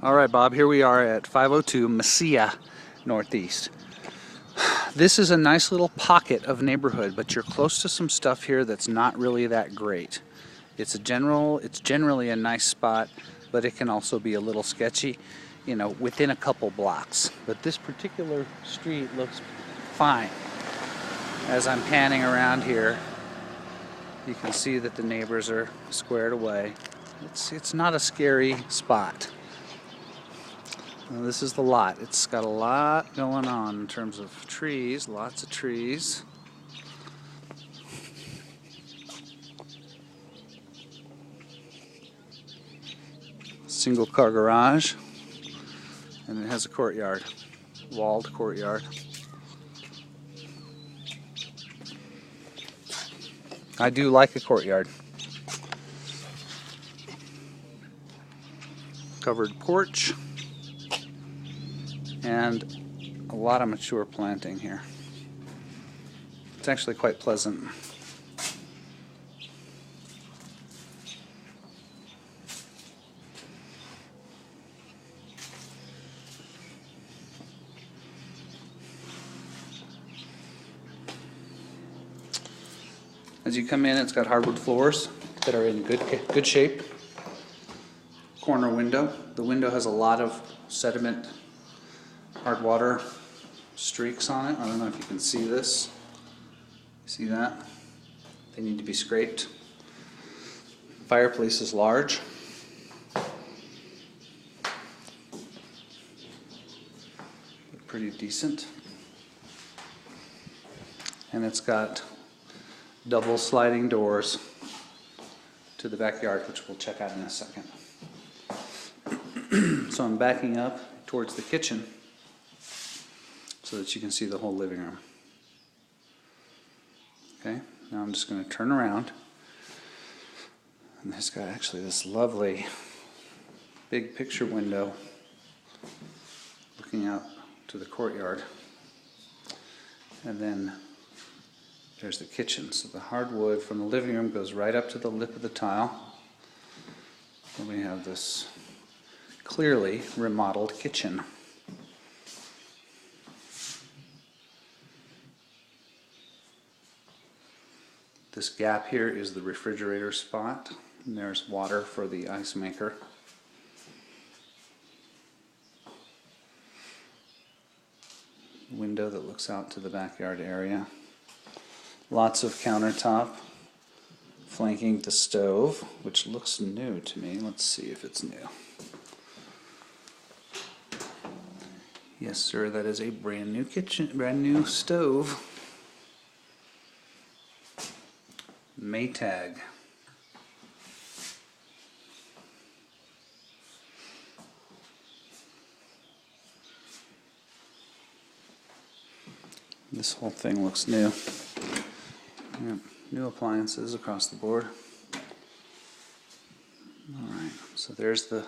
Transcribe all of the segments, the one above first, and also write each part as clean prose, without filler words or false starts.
All right, Bob, here we are at 502 Mesilla Northeast. This is a nice little pocket of neighborhood, but you're close to some stuff here that's not really that great. It's generally a nice spot, but it can also be a little sketchy, within a couple blocks. But this particular street looks fine. As I'm panning around here, you can see that the neighbors are squared away. It's not a scary spot. Now, this is the lot. It's got a lot going on in terms of trees, lots of trees. Single car garage, and it has a courtyard, walled courtyard. I do like a courtyard. Covered porch, and a lot of mature planting here. It's actually quite pleasant. As you come in, it's got hardwood floors that are in good shape. Corner window. The window has a lot of sediment, hard water streaks on it. I don't know if you can see this. See that? They need to be scraped. Fireplace is large. Pretty decent. And it's got double sliding doors to the backyard, which we'll check out in a second. So I'm backing up towards the kitchen so that you can see the whole living room. Okay, now I'm just going to turn around, and it's got actually this lovely big picture window looking out to the courtyard. And then there's the kitchen. So the hardwood from the living room goes right up to the lip of the tile. And we have this clearly remodeled kitchen. This gap here is the refrigerator spot, and there's water for the ice maker. Window that looks out to the backyard area. Lots of countertop flanking the stove, which looks new to me. Let's see if it's new. Yes, sir, that is a brand new kitchen, brand new stove. Maytag. This whole thing looks new. Yep, new appliances across the board. Alright, so there's the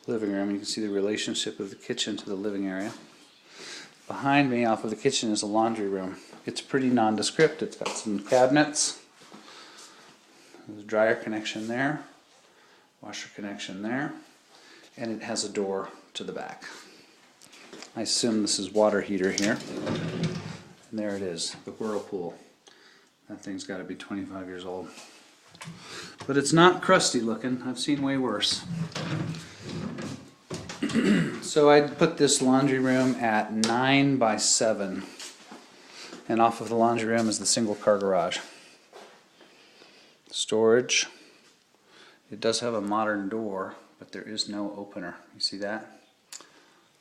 living room. You can see the relationship of the kitchen to the living area. Behind me, off of the kitchen, is a laundry room. It's pretty nondescript. It's got some cabinets. There's a dryer connection there, washer connection there, and it has a door to the back. I assume this is water heater here. And there it is, the Whirlpool. That thing's got to be 25 years old. But it's not crusty looking. I've seen way worse. So I put this laundry room at 9 by 7. And off of the laundry room is the single car garage. Storage. It does have a modern door, but there is no opener. You see that?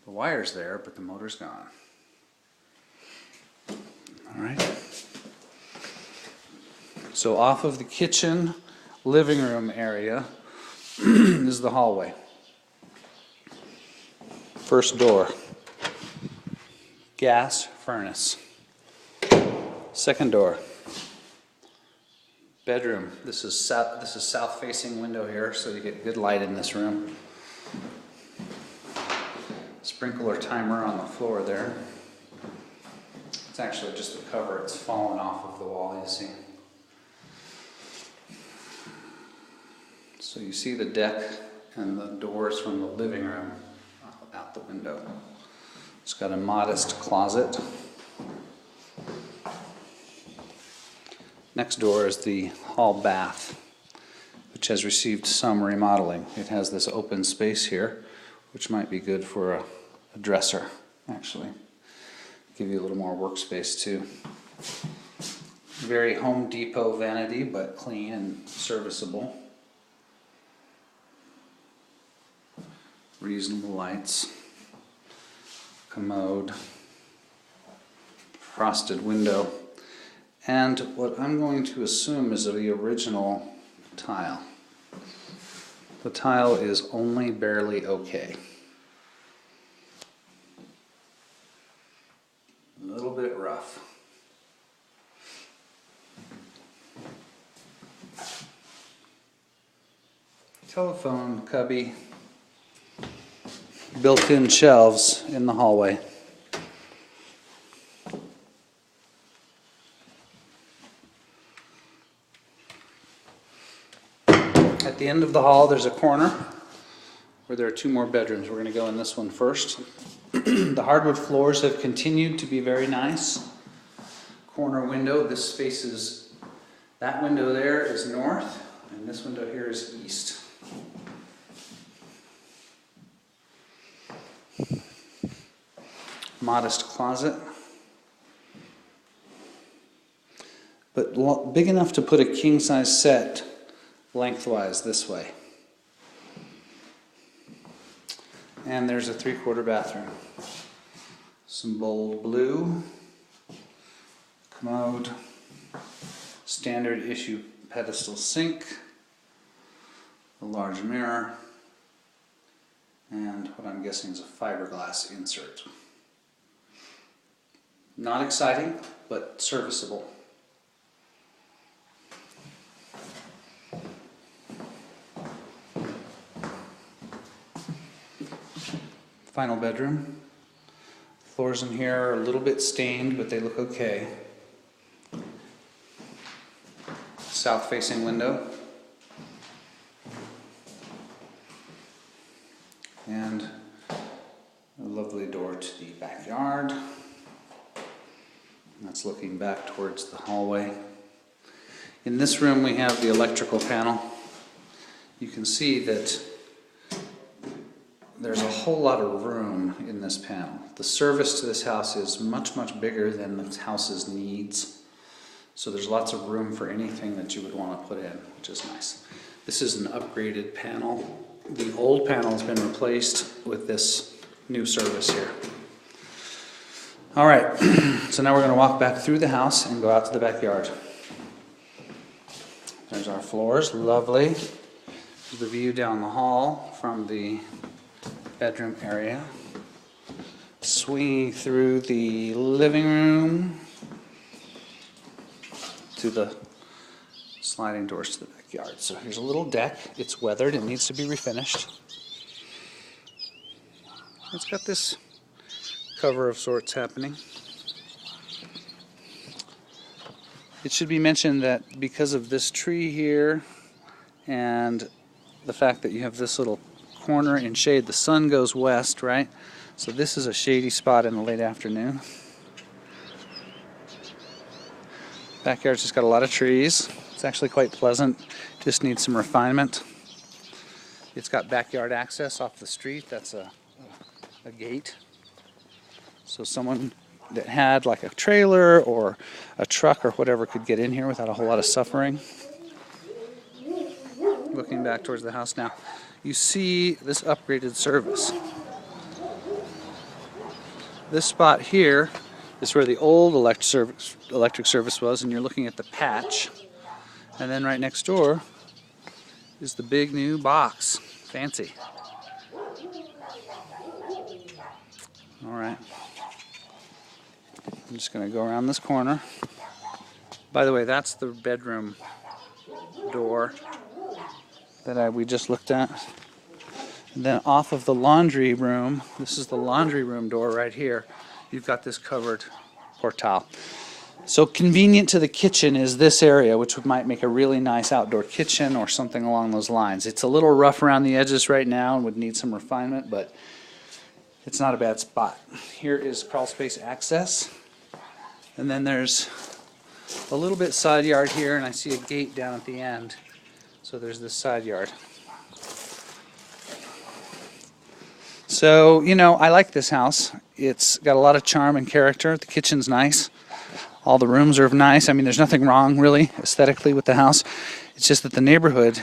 The wire's there, but the motor's gone. Alright. So off of the kitchen, living room area is the hallway. First door. Gas furnace. Second door. Bedroom. This is south facing window here, so you get good light in this room. Sprinkler timer on the floor there. It's actually just the cover. It's fallen off of the wall, you see. So you see the deck and the doors from the living room out the window. It's got a modest closet. Next door is the hall bath, which has received some remodeling. It has this open space here, which might be good for a dresser, actually. Give you a little more workspace too. Very Home Depot vanity, but clean and serviceable. Reasonable lights. Commode. Frosted window. And what I'm going to assume is the original tile. The tile is only barely okay. A little bit rough. Telephone cubby. Built-in shelves in the hallway. At the end of the hall, there's a corner where there are two more bedrooms. We're going to go in this one first. The hardwood floors have continued to be very nice. Corner window, this faces, that window there is north, and this window here is east. Modest closet, but big enough to put a king-size set lengthwise this way. And there's a 3/4 bathroom. Some bold blue, commode, standard issue pedestal sink, a large mirror, and what I'm guessing is a fiberglass insert. Not exciting, but serviceable. Final bedroom. Floors in here are a little bit stained, but they look okay. South-facing window. And a lovely door to the backyard. That's looking back towards the hallway. In this room we have the electrical panel. You can see that there's a whole lot of room in this panel. The service to this house is much, much bigger than the house's needs. So there's lots of room for anything that you would want to put in, which is nice. This is an upgraded panel. The old panel has been replaced with this new service here. All right, so now we're going to walk back through the house and go out to the backyard. There's our floors, lovely. There's the view down the hall from the bedroom area. Swinging through the living room to the sliding doors to the backyard. So here's a little deck. It's weathered. It needs to be refinished. It's got this cover of sorts happening. It should be mentioned that because of this tree here and the fact that you have this little corner in shade, the sun goes west, right? So this is a shady spot in the late afternoon. Backyard's just got a lot of trees. It's actually quite pleasant. Just needs some refinement. It's got backyard access off the street. That's a gate. So someone that had like a trailer or a truck or whatever could get in here without a whole lot of suffering. Looking back towards the house now, you see this upgraded service. This spot here is where the old electric service was, and you're looking at the patch. And then right next door is the big new box. Fancy. All right. I'm just going to go around this corner. By the way, that's the bedroom door that we just looked at. And then off of the laundry room, this is the laundry room door right here. You've got this covered portal. So convenient to the kitchen is this area, which might make a really nice outdoor kitchen or something along those lines. It's a little rough around the edges right now and would need some refinement, but it's not a bad spot. Here is crawl space access, and then there's a little bit side yard here, and I see a gate down at the end. So there's this side yard. So, you know, I like this house. It's got a lot of charm and character. The kitchen's nice. All the rooms are nice. I mean, there's nothing wrong, really, aesthetically with the house. It's just that the neighborhood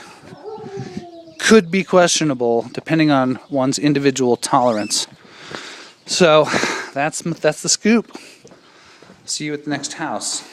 could be questionable depending on one's individual tolerance. So, that's the scoop. See you at the next house.